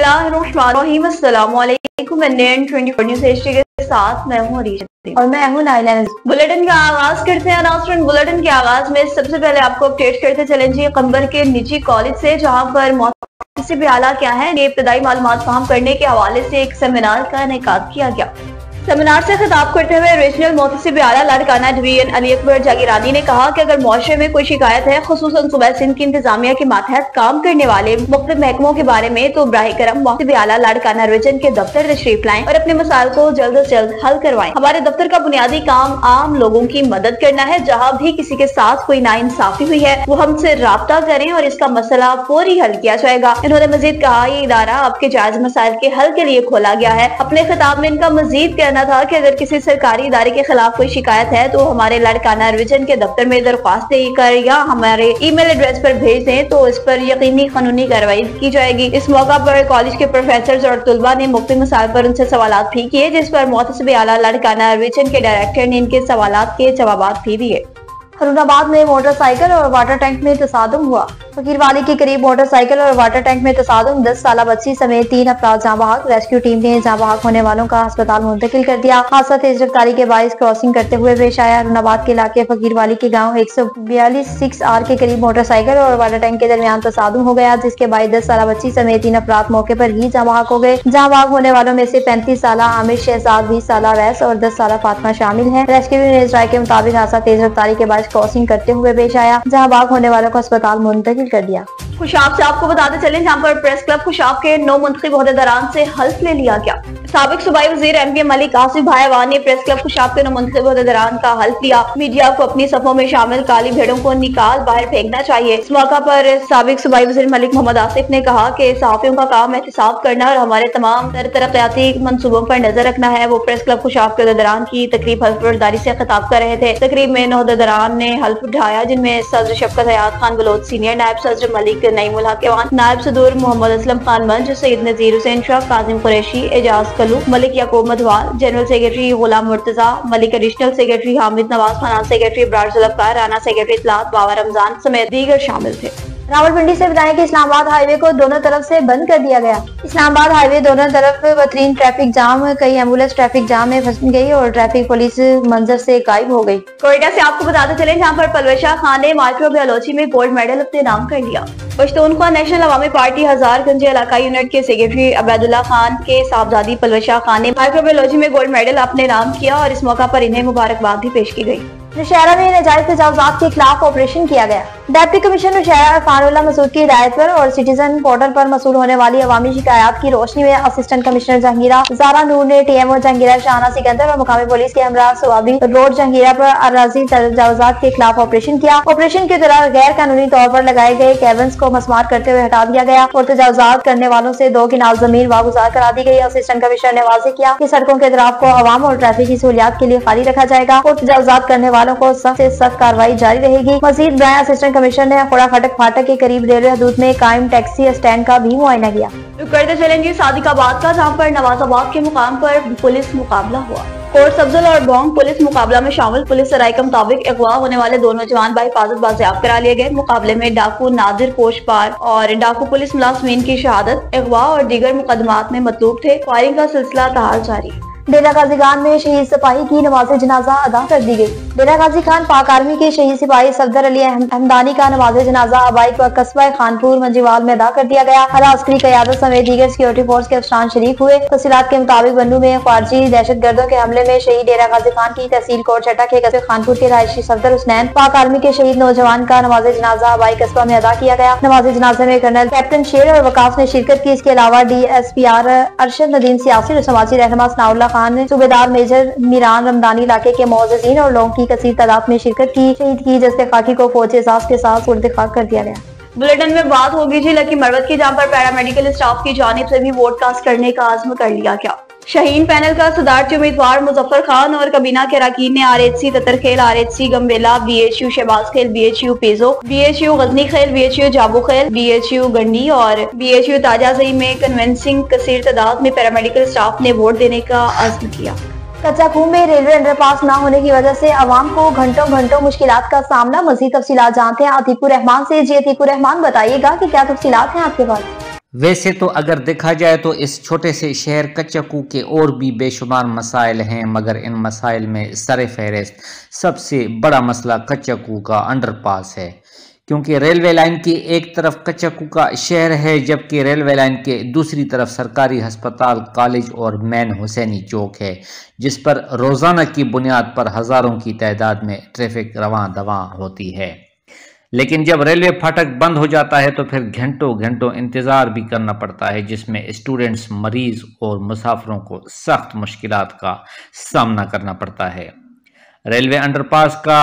बिस्मिल्लाहिर्रहमानिर्रहीम। अस्सलाम वालेकुम। न्यूज़ एशिया के साथ मैं हूँ अरीशा और मैं हूँ नाइला। बुलेटिन का आगाज करते हैं। अनाउंसमेंट बुलेटिन के आगाज में सबसे पहले आपको अपडेट करते चलें जी कंबर के निजी कॉलेज से, जहाँ पर मोहतसिब आला क्या है ये इब्तदाई मालूमात फराहम करने के हवाले से एक सेमिनार का इनेकाद किया गया। सेमिनार से खिताब करते हुए रीजनल मोहतसिब आला लाड़काना डिवीजन अली अकबर जागीरानी ने कहा कि अगर मुआशरे में कोई शिकायत है, खुसूसन सूबा सिंध की इंतजामिया के मातहत काम करने वाले मुख्तलिफ महकमों के बारे में, तो बराह करम मोहतसिब आला लाड़काना डिवीजन के दफ्तर तशरीफ लाएं और अपने मसाइल को जल्द से जल्द हल करवाएं। हमारे दफ्तर का बुनियादी काम आम लोगों की मदद करना है। जहाँ भी किसी के साथ कोई नाइंसाफी हुई है वो हमसे राब्ता करें और इसका मसला फौरी हल किया जाएगा। इन्होंने मजीद कहा ये इदारा आपके जायज मसाइल के हल के लिए खोला गया है। अपने खिताब में इनका मजीद कहना था कि अगर किसी सरकारी इदारे के खिलाफ कोई शिकायत है तो हमारे लाड़काना डिवीजन के दफ्तर में दरख्वास्त देकर या हमारे ईमेल एड्रेस पर भेज दें तो इस पर यकीनी कानूनी कार्रवाई की जाएगी। इस मौका पर कॉलेज के प्रोफेसर और तुलबा ने मुख्तलिफ मसाइल पर उनसे सवालात भी किए, जिस पर मोहतसिब आला लाड़काना डिवीजन के डायरेक्टर ने इनके सवालात के जवाब भी दिए। हरुणाबाद में मोटरसाइकिल और वाटर टैंक में तसादुम हुआ। फकीरवाली के करीब मोटरसाइकिल और वाटर टैंक में तसादुम, 10 साला बच्ची समेत 3 अफराद जाँ बहक। रेस्क्यू टीम ने जाँ बहक होने वालों का अस्पताल मुंतकिल कर दिया। हादसा तेज रफ्तारी के बाइस क्रॉसिंग करते हुए पेश आया। हरुणाबाद के इलाके फकीरवाली के गाँव 142 6R के करीब मोटरसाइकिल और वाटर टैंक के दरमियान तसादुम हो गया, जिसके बाद 10 साला बच्ची समेत 3 अफराद मौके पर ही जाँ बहक हो गए। जाँ बहक होने वालों में से 35 साला आमिर शहजाद, 20 साला वैस और 10 साला फातिमा शामिल है। रेस्क्यू राय के मुताबिक हादसा तेज रफ्तारी के बाइस क्रॉसिंग करते हुए पेश आया, जहाँ बाग होने वालों को अस्पताल मुंतकिल कर दिया। खुशाब से आपको बताते चलें, जहाँ पर प्रेस क्लब खुशाब के 9 मुंतखब ओहदेदारान से हल्फ ले लिया गया। साबिक सूबाई वजीर एमपी मलिक आसिफ भाई अवान ने प्रेस क्लब खुशाब के 9 मुंतखब ओहदेदारान का हल्फ लिया। मीडिया को अपनी सफों में शामिल काली भेड़ों को निकाल बाहर फेंकना चाहिए। इस मौका पर साबिक सूबाई वजीर मलिक मोहम्मद आसिफ ने कहा कि सहाफियों का काम एहतसाब करना और हमारे तमाम तरक्याती मंसूबों पर नजर रखना है। वो प्रेस क्लब खुशाब के ओहदेदारान की तकरीब हल्फ बर्दारी से खिताब कर रहे थे। तकरीब में 9 ओहदेदारान ने हल्फ उठाया, जिनमें सदर शफकत हयात खान बलोच सीनियर, नायब सदर मलिक नईमुल हक अवान, नायब सदूर मोहम्मद असलम खान मंज, Saeed Nazir Hussain Shah, Kazim Qureshi, Ejaz Kalu, Malik Yaqoob Madhwal, general secretary Ghulam Murtaza Malik, additional secretary Hamid Nawaz, finance secretary Ibrar Zulfiqar, Rana secretary इत्तलात बाबा रमजान समेत दीगर शामिल थे। रावलपिंडी से बताएं कि इस्लामाबाद हाईवे को दोनों तरफ से बंद कर दिया गया। इस्लामाबाद हाईवे दोनों तरफ बदतरीन ट्रैफिक जाम, कई एम्बुलेंस ट्रैफिक जाम में फंस गई और ट्रैफिक पुलिस मंजर से गायब हो गई। कोयटा से आपको बताते चले, जहाँ पर पलवशा खान ने माइक्रोबायोलॉजी में गोल्ड मेडल अपने नाम कर लिया। पश्तूनख्वा नेशनल अवामी पार्टी हजारगंज इलाकाई यूनिट के सेक्रेटरी अबैदुल्ला खान के साहबजादी पलवशा खान ने माइक्रोबायोलॉजी में गोल्ड मेडल अपने नाम किया और इस मौका पर इन्हें मुबारकबाद भी पेश की गई। नौशहरा में नाजायज तजावुजात के खिलाफ ऑपरेशन किया गया। डिप्टी कमिश्नर नौशहरा फानुल्लाह मसूद की हिदायत पर और सिटीजन पोर्टल पर मसूल होने वाली अवामी शिकायत की रोशनी में असिस्टेंट कमिश्नर जहांगीरा जारा नूर ने TMO जहांगीरा शाहना सिकंदर और मुकामी पुलिस के हमरा सवाबी रोड जहांगीरा पर अराजी तजावुजात के खिलाफ ऑपरेशन किया। ऑपरेशन के दौरान गैर कानूनी तौर पर लगाए गए केबल्स को मस्मार करते हुए हटा दिया गया और तजावुजात करने वालों से 2 किनाल जमीन वागुजार करा दी गई। असिस्टेंट कमिश्नर ने वाज़ेह किया कि सड़कों के अतराफ को अवाम और ट्रैफिक की सहूलियात के लिए खाली रखा जाएगा और तजावुजात करने वालों को सख्त से सख्त कार्रवाई जारी रहेगी। मजीद बयान असिस्टेंट कमिश्नर ने खुड़ा खटक फाटक के करीब रेलवे हदूद में कायम टैक्सी स्टैंड का भी मुआयना किया। करते चलेंगे सादिकाबाद का, जहाँ पर नवाजाबाद के मुकाम पर पुलिस मुकाबला हुआ। कोट अफजल और बोंग पुलिस मुकाबला में शामिल। पुलिस सराय के मुताबिक अगवा होने वाले 2 नौजवान बाहिफाजत बाजियाब करा लिए गए। मुकाबले में डाकू नादिर पोशपार और डाकू पुलिस मुलाजमीन की शहादत, अगवा और दीगर मुकदमात में मतलूब थे। फायरिंग का सिलसिला ताहाल जारी। डेरा गाजी खान में शहीद सिपाही की नमाज जनाजा अदा कर दी गई। डेरा गाजी खान पाक आर्मी के शहीद सिपाही सफदर अली हमदानी का नमाज जनाजा अबाइक व कस्बा खानपुर मंजीवाल में अदा कर दिया गया। अलास्करी क़यादत समेत दीगर सिक्योरिटी फोर्स के अफसरान शरीक हुए। तफसीलात के मुताबिक बन्नू में खारजी दहशत गर्दों के हमले में शहीद डेरा गाजी खान की तहसील कोट छठा के कस्बे खानपुर के रहायशी सफदर हुसैन पाक आर्मी के शहीद नौजवान का नमाज जनाजा अबाई कस्बा में अदा किया गया। नमाज जनाजे में कर्नल कैप्टन शेर और वकाफ ने शिरकत की। इसके अलावा DSPR अरशद नदीम सियासी और समाजी रहनुमा सनाउल्लाह खान, सूबेदार मेजर मीरान रमदानी इलाके के मोअज़्ज़िज़ीन और लोगों की कसीर तादाद में शिरकत की। शहीद की जस्ते खाकी को फौज एजाज के साथ सुर्द खाक कर दिया गया। बुलेटिन में बात होगी जी लकी मरवत की, जहाँ पर पैरामेडिकल स्टाफ की जानिब से भी वोट कास्ट करने का आज़म कर लिया गया। शाहीन पैनल का सदारती उम्मीदवार मुजफ्फर खान और कबीना के अरकान ने RHC ततरखेल, RHC गम्बेला, BHU शहबाज खेल, BHU पेजो, BHU गजनी खेल, BHU जाबू खेल, BHU गंडी और BHU ताजाजई में कन्वेंसिंग कसीर तादाद में पैरामेडिकल स्टाफ ने वोट देने का आज़म किया। कच्चा खूह में रेलवे अंडरपास न होने की वजह से आवाम को घंटों घंटों मुश्किलात का सामना। मज़ीद तफसीलात जानते हैं अतीकुर रहमान से। जी अतीकुर रहमान, बताइएगा कि क्या तफसीलात हैं आपके पास? वैसे तो अगर देखा जाए तो इस छोटे से शहर कच्चकू के और भी बेशुमार मसाइल हैं, मगर इन मसाइल में सर-ए-फ़हरिस्त सबसे बड़ा मसला कच्चकू का अंडरपास है, क्योंकि रेलवे लाइन की एक तरफ कच्चकू का शहर है, जबकि रेलवे लाइन के दूसरी तरफ सरकारी अस्पताल, कॉलेज और मेन हुसैनी चौक है, जिस पर रोज़ाना की बुनियाद पर हज़ारों की तादाद में ट्रैफिक रवां दवां होती है। लेकिन जब रेलवे फाटक बंद हो जाता है तो फिर घंटों घंटों इंतज़ार भी करना पड़ता है, जिसमें स्टूडेंट्स, मरीज़ और मुसाफिरों को सख्त मुश्किलात का सामना करना पड़ता है। रेलवे अंडरपास का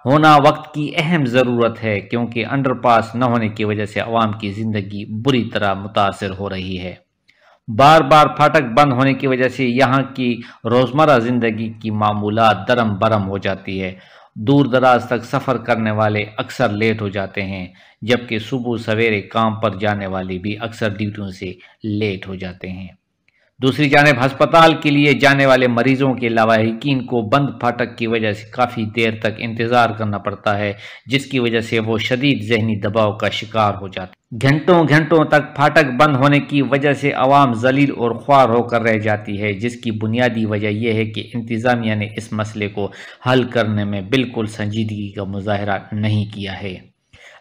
होना वक्त की अहम ज़रूरत है, क्योंकि अंडरपास न होने की वजह से आवाम की ज़िंदगी बुरी तरह मुतासर हो रही है। बार बार फाटक बंद होने की वजह से यहाँ की रोज़मर्रा ज़िंदगी की मामूलात दरम बरम हो जाती है। दूर दराज तक सफ़र करने वाले अक्सर लेट हो जाते हैं, जबकि सुबह सवेरे काम पर जाने वाले भी अक्सर ड्यूटियों से लेट हो जाते हैं। दूसरी जानिब अस्पताल के लिए जाने वाले मरीजों के लवाहिकीन को बंद फाटक की वजह से काफ़ी देर तक इंतज़ार करना पड़ता है, जिसकी वजह से वो शदीद जहनी दबाव का शिकार हो जाते हैं। घंटों घंटों तक फाटक बंद होने की वजह से आवाम जलील और ख्वार होकर रह जाती है, जिसकी बुनियादी वजह यह है कि इंतज़ामिया ने इस मसले को हल करने में बिल्कुल संजीदगी का मुजाहरा नहीं किया है।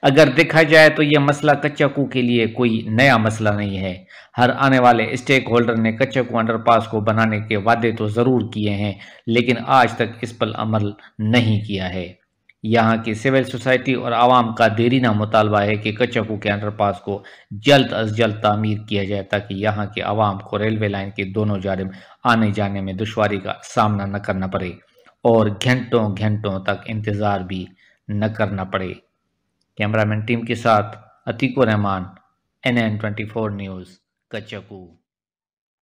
अगर देखा जाए तो यह मसला कच्चकू के लिए कोई नया मसला नहीं है। हर आने वाले स्टेक होल्डर ने कच्चकू अंडरपास को बनाने के वादे तो ज़रूर किए हैं, लेकिन आज तक इस पर अमल नहीं किया है। यहाँ की सिविल सोसाइटी और आवाम का देरीना मुतालबा है कि कच्चकू के अंडरपास को जल्द अज जल्द तामीर किया जाए, ताकि यहाँ के आवाम को रेलवे लाइन के दोनों जानिब आने जाने में दुश्वारी का सामना न करना पड़े और घंटों घंटों तक इंतज़ार भी न करना पड़े। कैमरामैन टीम के साथ अतीकुर रहमान, NN24 न्यूज़, कच्चकू।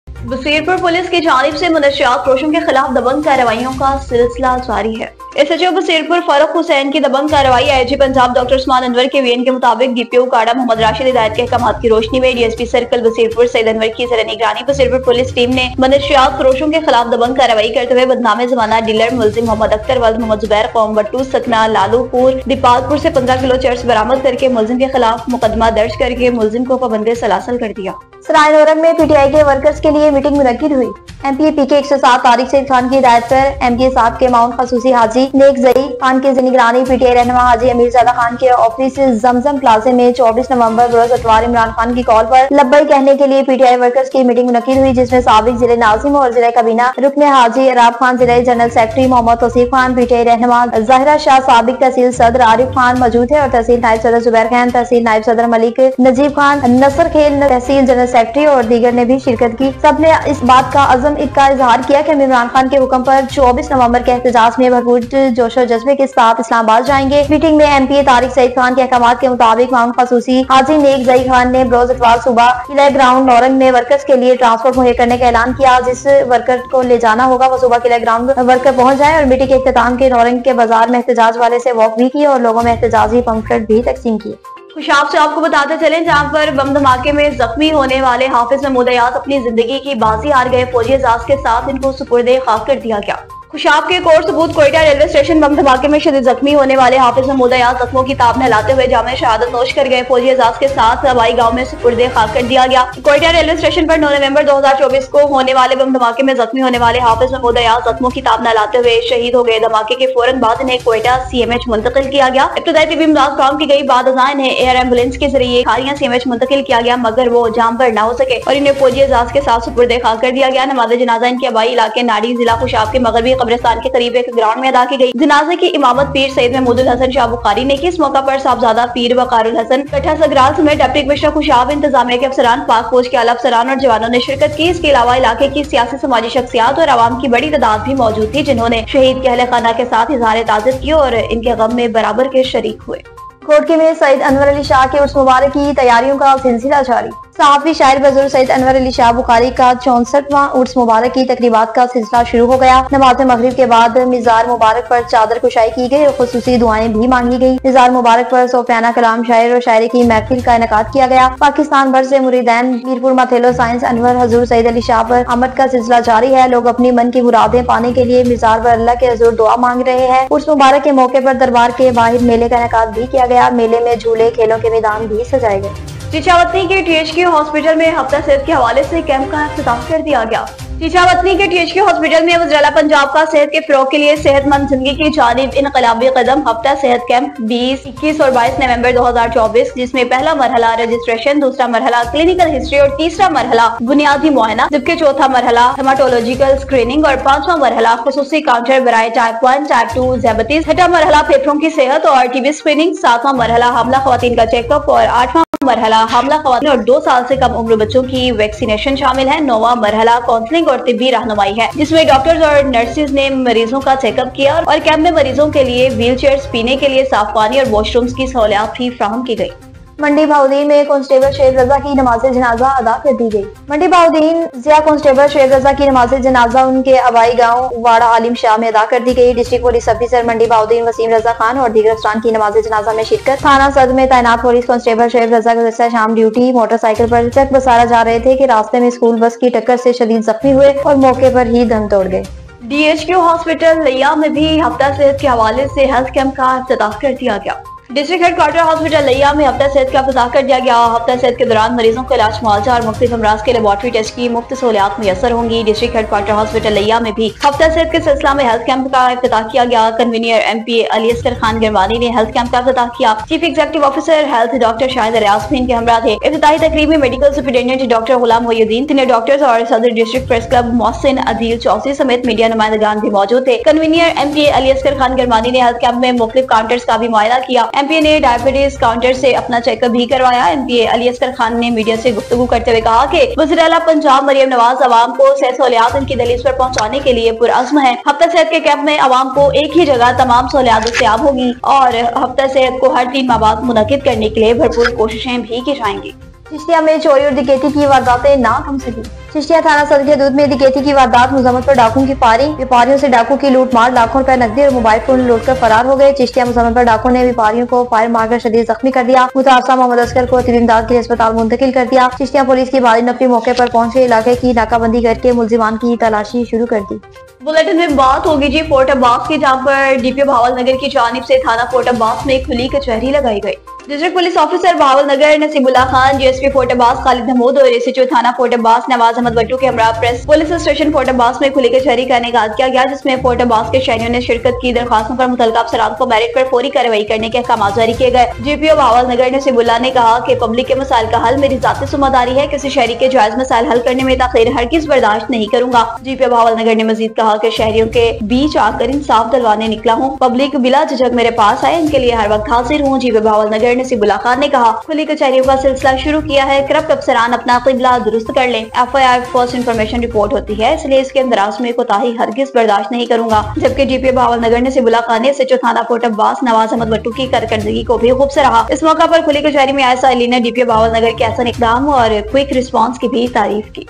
बसीरपुर पुलिस की जानिब से मुनशियात फरोशों के खिलाफ दबंग कार्रवाइयों का सिलसिला जारी है। SHO बसीरपुर फारूक हुसैन की दबंग कार्रवाई IG पंजाब डॉक्टर उस्मान अनवर के वीएन के मुताबिक DPO काड़ा मोहम्मद राशिद हिदायत के अहकाम की रोशनी में DSP सर्कल बसीरपुर सईद अनवर की ज़ेर निगरानी बसीरपुर पुलिस टीम ने मुनशियात फरोशों के खिलाफ दबंग कार्रवाई करते हुए बदनामे जमाना डीलर मुलजिम मोहम्मद अख्तर वल्द मोहम्मद जुबैर कौम बट्टू सकना लालूपुर दीपालपुर से 15 किलो चर्च बरामद करके मुलजिम के खिलाफ मुकदमा दर्ज करके मुलजिम को पाबंदे सलासल कर दिया। सराय नौरंग में PTI के वर्कर्स के लिए मीटिंग मुनक्किद हुई। MPA PK 107 तारिक सईद खान की हिदायत पर MPA साहब के माउंट खसूसी हाजी नेक जई खान की निगरानी PTI रहनुमा हाजी अमीर ज़ादा खान के ऑफिस जमजम प्लाजा में 24 नवंबर बरोज अतवार इमरान खान की कॉल पर लब्बई कहने के लिए PTI वर्कर्स की मीटिंग मुनक्किद हुई, जिसमें साबिक जिले नाजिम और जिला कबीना रुकन हाजी अराब खान, जिला general secretary Mohammad Tauseef Khan, PTI रहनुमा ज़ाहिरा शाह, साबिक तहसील सदर आरिफ खान मौजूद है और तहसील नायब सदर जुबैर खान, तहसील नायब सदर मलिक नजीब खान, नसर खेल तहसील जनरल सेक्रेटरी और दीगर ने भी शिरकत की। सबने इस बात का अज़म का इजहार किया कि हम इमरान खान के हुक्म पर 24 नवंबर के एहतजाज में भरपूर जोशो जज्बे के साथ इस्लामाबाद जाएंगे। मीटिंग में MPA तारिक सईद खान के अहकाम के मुताबिक माउंट खसूसी हाजी नेक जई खान ने बरोज इतवार सुबह किला ग्राउंड नौरंग में वर्कर्स के लिए ट्रांसपोर्ट मुहैया करने का ऐलान किया। जिस वर्कर को ले जाना होगा वो सुबह किला ग्राउंड वर्कर पहुंच जाए और मीटिंग के इख्तिताम के नौरंग के बाजार में एहतजाज वाले से वॉक भी की और लोगों में एहतजाजी पंफलेट भी तकसीम किए। खुशाब से आपको बताते चलें, जहां पर बम धमाके में जख्मी होने वाले हाफिज महमूद अयाज अपनी जिंदगी की बाजी हार गए, फौजी एजाज के साथ इनको सुपुर्दे खाक कर दिया गया। खुशाब के कोट सबूत कोयटा रेलवे स्टेशन बम धमाके में शदीद जख्मी होने वाले हाफिज महमूद अयाज जख्मों की ताब नहलाते हुए जामे शहादत नोश कर गए, फौजी एजाज के साथ हवाई गांव में सुपुर्दे खाक कर दिया गया। कोयटा रेलवे स्टेशन पर 9 नवंबर 2024 को होने वाले बम धमाके में जख्मी होने वाले हाफिज महमूद अयाज जख्मों की ताब नहलाते हुए शहीद हो गए। धमाके के फौरन बाद इन्हें कोयटा CMH मुंतकिल किया गया। इब्तदाई तिबी इमदाद काम की गई, बाद अज़ां इन्हें एयर एम्बुलेंस के जरिए खारियां CMH मुंतकिल किया गया, मगर वो जाम पर न हो सके और इन्हें फौजी एजाज के साथ सुपुर्दे खाक कर दिया गया। नमाज जनाजा इनके आबाई इलाके नाड़ी जिला खुशाब के मगरबी कब्रिस्तान के करीब एक ग्राउंड में अदा की गई। जनाजे की इमामत पीर सैयद महमूद हसन शाह बुखारी ने की। इस मौका पर साहबजादा पीर वकारुल हसन कट्ठा सगराल समेत डिप्टी कमिश्नर खुशाब, इंतजामिया के अफसरान, पाक फौज के आला अफसरान और जवानों ने शिरकत की। इसके अलावा इलाके की सियासी समाजी शख्सियात और आवाम की बड़ी तादाद भी मौजूद थी, जिन्होंने शहीद के अहले खाना के साथ इजहार ताज़ियत की और इनके गम में बराबर के शरीक हुए। कोटकी में सईद अनवर अली शाह के उर्स मुबारक की तैयारियों का सिलसिला जारी। सहाफी शायर बुजुर्ग सईद अनवर अली शाह बुखारी का 64वां उर्स मुबारक की तकरीबात का सिलसिला शुरू हो गया। नमाज मगरिब के बाद मिजार मुबारक पर चादर कुशाई की गई और खुसूसी दुआएं भी मांगी गई। मिजार मुबारक पर सोफियाना कलाम शायर और शायरी की महफिल का इनेकाद किया गया। पाकिस्तान भर से मुरीदैन मीरपुर माथेलो साइंस अनवर हजूर सईद अली शाह पर आमद का सिलसिला जारी है। लोग अपनी मन की मुरादें पाने के लिए मिजार पर अल्लाह के हजूर दुआ मांग रहे हैं। उर्स मुबारक के मौके पर दरबार के बाहर मेले का इनेकाद भी किया गया। मेले में झूले खेलों के मैदान भी सजाए गए। चिचावतनी के THQ हॉस्पिटल में हफ्ता सेहत के हवाले से कैंप का इख्तिताम कर दिया गया। चिचावतनी के THQ हॉस्पिटल में वज़ीर पंजाब का सेहत के फरोग के लिए सेहतमंद जिंदगी की जानिब इनकलाबी कदम हफ्ता सेहत कैंप 20, 21 और 22 नवंबर 2024, जिसमें पहला मरहला रजिस्ट्रेशन, दूसरा मरहला क्लिनिकल हिस्ट्री और तीसरा मरहला बुनियादी मुआयना, जबकि चौथा मरहला हेमाटोलॉजिकल स्क्रीनिंग और पांचवा मरहला खुसूसी काउंटर बराए टाइप 1, टाइप 2 ज़ैबतीस, छठा मरहला फेफड़ों की सेहत और TB स्क्रीनिंग, सातवां मरहला हमला खवातीन का चेकअप और आठवां मरहला हमला खवातीन और 2 साल से कम उम्र बच्चों की वैक्सीनेशन शामिल है। 9वां मरहला काउंसलिंग और तिब्बी रहनुमाई है, जिसमें डॉक्टर्स और नर्सेज ने मरीजों का चेकअप किया और कैंप में मरीजों के लिए व्हील चेयर्स, पीने के लिए साफ पानी और वॉशरूम्स की सहूलियत भी फराहम की गई। मंडी बहाउद्दीन में कांस्टेबल शेख रजा की नमाज जनाजा अदा कर दी गई। मंडी बहाउद्दीन जिया कांस्टेबल शेख रजा की नमाज जनाजा उनके आबाई गांव वाड़ा आलिम शाह में अदा कर दी गई। डिस्ट्रिक्ट पुलिस ऑफिसर मंडी बहाउद्दीन वसीम रजा खान और दीगर अफसरान की नमाज जनाजा में शिरकत। थाना सदर में तैनात पुलिस कांस्टेबल शेख रजा गुज़श्ता शाम ड्यूटी मोटरसाइकिल पर चक बसारा जा रहे थे कि रास्ते में स्कूल बस की टक्कर से शदीद जख्मी हुए और मौके पर ही दम तोड़ गए। DHQ हॉस्पिटल लिया में भी हफ्ता सेहत के हवाले से हेल्थ कैंप का इफ्तिताह कर दिया गया। डिस्ट्रिक्ट हेडक्वार्टर हॉस्पिटल लिया में हफ्ता सेहत का इफ्तिताह कर दिया गया। हफ्ता सेहत के दौरान मरीजों को इलाज, मुआवजा और मुख्तलिफ अमराज के लेबॉर्ट्री टेस्ट की मुफ्त सहूलियत मुयसर होंगी। डिस्ट्रिक्ट हेडक्वार्टर हॉस्पिटल लिया में भी हफ्ता सेहत के सिलसिला में हेल्थ कैंप का इफ्तिताह किया गया। कन्वीनियर MPA अली असगर खान गिरवानी ने हेल्थ कैंप का इफ्तिताह किया। Chief executive officer health doctor Shahid Riaz भी इनके हमरा थे। इफ्तिताही तकरीब में medical superintendent doctor Ghulam Mohiuddin, senior doctors और सदर district press club Mohsin Adeel Chaudhry समेत मीडिया नुमाइंदगान भी मौजूद थे। कन्वीनियर MPA अली असगर खान गिरवानी ने हेल्थ कैंप में मुख्तलिफ काउंटर्स का भी मुआयना किया। MPA ने डायबिटीज काउंटर से अपना चेकअप भी करवाया। MPA अली असगर खान ने मीडिया से गुफ्तगू करते हुए कहा कि वज़ीर आला पंजाब मरियम नवाज अवाम को सेहत सहूलियत उनकी दहलीज पर पहुंचाने के लिए पुरअज़्म है। हफ्ता सेहत के कैंप में अवाम को एक ही जगह तमाम सहूलियत दस्तयाब होगी और हफ्ता सेहत को हर 3 माह बाद मुनक़िद करने के लिए भरपूर कोशिशें भी की जाएंगी। चिश्तिया में चोरी और डकैती की वारदातें ना थम सकी। चिश्तिया थाना सदर के हदूद में डकैती की वारदात, मुजम्मत पर डाकुओं की फायरिंग, व्यापारियों से डाकू की लूट मार, लाखों रुपए नकदी और मोबाइल फोन लूटकर फरार हो गए। चिश्तिया मुजम्मत पर डाकुओं ने व्यापारियों को फायर मारकर शदीद जख्मी कर दिया। मुतासरा मोहम्मद असगर को तिब्बी इमदाद के लिए अस्पताल मुंतकिल कर दिया। चिश्तिया पुलिस की भारी नफरी मौके पर पहुंचे इलाके की नाकाबंदी करके मुलजिमान की तलाशी शुरू कर दी। बुलेटिन में बात होगी जी फोर्ट अब्बास की, जहाँ पर DPO बहावल नगर की जानिब से थाना फोर्ट अब्बास में खुली कचहरी लगाई गई। डिस्ट्रिक्ट पुलिस ऑफिसर बहावल नगर नसीबुल्लाह खान, GSP फोर्ट अब्बास खालिद महमूद और SHO थाना फोर्ट अब्बास नवाज अहमद बट्टू के हमरा press police station fort Abbas में खुली कचहरी का इनेकाद किया गया, जिसमें फोर्ट अब्बास के शहरियों ने शिरकत की। दरखास्तों पर मुतल्लिका अफसरान को मेरिट पर फौरी कार्रवाई करने के अहकाम जारी किए गए। GPO बहावल नगर नसीबुल्लाह ने कहा कि पब्लिक के मसाइल का हल मेरी जाती जिम्मेदारी है। किसी शहरी के जायज मसाइल हल करने में ताखीर हरगिज़ बर्दाश्त नहीं करूंगा। GPO बहावल नगर ने मजीद कहा कि शहरियों के बीच आकर इंसाफ दिलवाने निकला हूँ। पब्लिक बिला झिझक मेरे पास आए, इनके लिए हर वक्त हाजिर हूँ। GPO बहावल नगर नसीबुल्लाह खान ने कहा खुली कचहरियों का सिलसिला शुरू किया है। करप्ट अफसरान अपना क़िबला दुरुस्त कर लें। FIR फर्स्ट इन्फॉर्मेशन रिपोर्ट होती है, इसलिए इसके अंदराज में कोताही हरगिज़ बर्दाश्त नहीं करूंगा। जबकि GPO बहावल नगर नसीबुल्लाह खान ने SHO थाना फोर्ट अब्बास नवाज अहमद बट्टू की कारकर्दगी को भी खूब सराहा। इस मौका पर खुली कचहरी में आए साइलिन ने DPO बहावल नगर के ऐसा इक़दाम और क्विक रिस्पॉन्स की भी तारीफ की।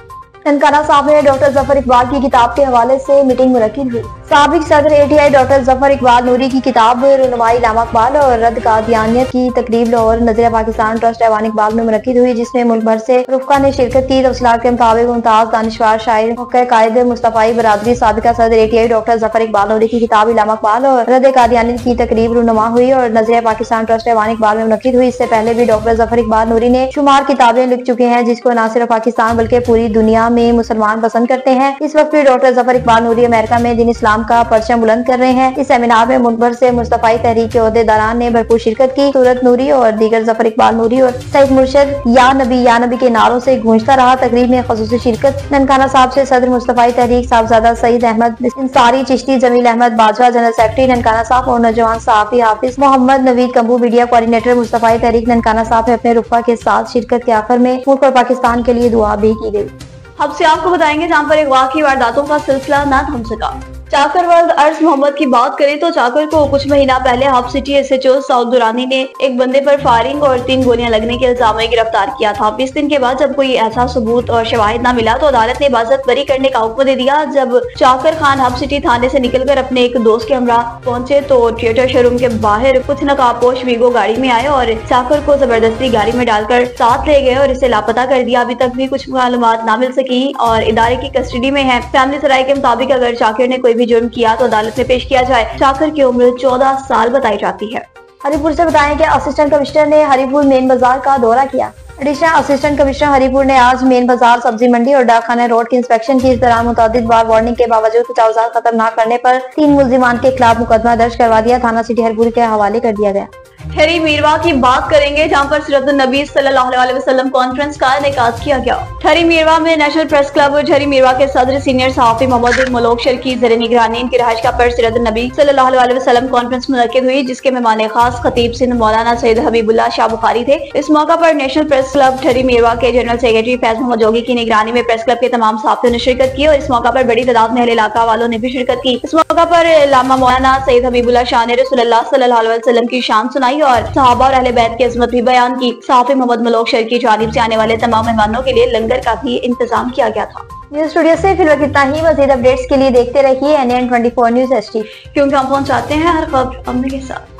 ननकाना साहब में डॉक्टर जफर इकबाल की किताब के हवाले से मीटिंग मुनक्किद हुई। साबिक सदर ATI डॉक्टर जफर इकबाल नूरी की किताब रहनुमाई इलामा इकबाल और रद्द कादियानियत की तकरीब लाहौर नज़ीर पाकिस्तान ट्रस्ट ऐवान इकबाल में मुनक्किद हुई, जिसमें मुल्क भर से रुफ़का ने शिरकत की। तफसीलात के मुताबिक मुमताज दानिशवार शायर कायद मुस्तफ़ाई बरादरी साबिका सदर ATI डॉक्टर जफर इकबाल नूरी की किताब इलामा इकबाल और रद्द कादियानियत की तकरीब रहनुमा हुई और नज़ीर पाकिस्तान ट्रस्ट ऐवान इकबाल में मुनक्किद हुई। इससे पहले भी डॉक्टर जफर इकबाल नूरी ने शुमार किताबें लिख चुके हैं, जिसको न सिर्फ पाकिस्तान बल्कि पूरी दुनिया में मुसलमान पसंद करते हैं। इस वक्त भी डॉक्टर जफर इकबाल नूरी अमेरिका में दीन इस्लाम का परचम बुलंद कर रहे हैं। इस सेमिनार में मुल्क भर से मुस्तफाई तहरीक के ओहदेदारान ने भरपूर शिरकत की। सूरत नूरी और दीगर जफर इकबाल नूरी और सईद मुर्शद या नबी के नारों से गूंजता रहा। तकरीब में खसूसी शिरकत ननकाना साहब से सदर मुस्तफाई तहरीक साहबजादा सईद अहमद इंसारी चिश्ती, जमील अहमद बाजवा जनरल सेक्रेटरी ननकाना साहब और नौजवान सहाफी हाफिज मोहम्मद नवीद कम्बू मीडिया कोऑर्डिनेटर मुस्तफाई तहरीक ननकाना साहब अपने रुफ़ा के साथ शिरकत के आखिर में मुल्क और पाकिस्तान के लिए दुआ भी की गई। अब से आपको बताएंगे जहाँ पर अगवा की वारदातों का सिलसिला न थम सका। चाकर वर्द अर्ज मोहम्मद की बात करें तो चाकर को कुछ महीना पहले हब सिटी SHO साउद दुरानी ने एक बंदे पर फायरिंग और 3 गोलियां लगने के इल्जाम में गिरफ्तार किया था। 20 दिन के बाद जब कोई ऐसा सबूत और शवाहिद न मिला तो अदालत ने बाज़त बरी करने का हुक्म दे दिया। जब चाकर खान हब सिटी थाने से निकलकर अपने एक दोस्त के हमरा पहुंचे तो थिएटर शोरूम के बाहर कुछ नकाबपोश वीगो गाड़ी में आए और चाकर को जबरदस्ती गाड़ी में डालकर साथ ले गए और इसे लापता कर दिया। अभी तक भी कुछ मालूमात न मिल सकी और इदारे की कस्टडी में है। फैमिली सराय के मुताबिक अगर चाकर ने कोई भी जुर्म किया तो अदालत में पेश किया जाए। चाकर की उम्र 14 साल बताई जाती है। हरिपुर से बताएं कि असिस्टेंट कमिश्नर ने हरिपुर मेन बाजार का दौरा किया। एडिशनल असिस्टेंट कमिश्नर हरिपुर ने आज मेन बाजार, सब्जी मंडी और डाकखाने रोड की इंस्पेक्शन की। इस दौरान मुतअद्दिद बार वार्निंग के बावजूद तजावुज़ात खत्म न करने पर 3 मुल्जिमान के खिलाफ मुकदमा दर्ज करवा दिया, थाना सिटी हरिपुर के हवाले कर दिया गया। ठहरी मीरवा की बात करेंगे, जहां पर सीरतुन नबी सल्लल्लाहु अलैहि वसल्लम कॉन्फ्रेंस का इनेकाद किया गया। ठहरी मीरवा में नेशनल प्रेस क्लब ठहरी मीरवा के सदर सीनियर सहाफी मोहम्मद मलोकशर की ज़ेर निगरानी इनकी रहायश का पर सीरतुन नबी सल्लल्लाहु अलैहि वसल्लम कॉन्फ्रेंस मुनक्किद हुई, जिसके मेहमान खास खतीब सिंध मौलाना सैयद हबीबुल्लाह शाह बुखारी थे। इस मौका पर नेशनल प्रेस क्लब ठहरी मीरवा के जनरल सेक्रेटरी फैज मोहम्मद जोगी की निगरानी में प्रेस क्लब के तमाम सहाफियों ने शिरकत की और इस मौका पर बड़ी तादाद में अहले इलाका वालों ने भी शिरकत की। इस मौका पर अल्लामा मौलाना सैयद हबीबुल्लाह शाह ने रसूलुल्लाह सल्लल्लाहु अलैहि वसल्लम की शान सुनाई और सहाबा और अहले बैत की अज़मत भी बयान की। सहाफी मोहम्मद मलोकशर की जानिब से आने वाले तमाम मेहमानों के लिए लंगर का भी इंतजाम किया गया था। न्यूज स्टूडियो से फिलहाल इतना ही। मज़ीद अपडेट्स के लिए देखते रहिए NN24 न्यूज HD, क्योंकि हम पहुंचाते हैं हर खबर अपने के साथ।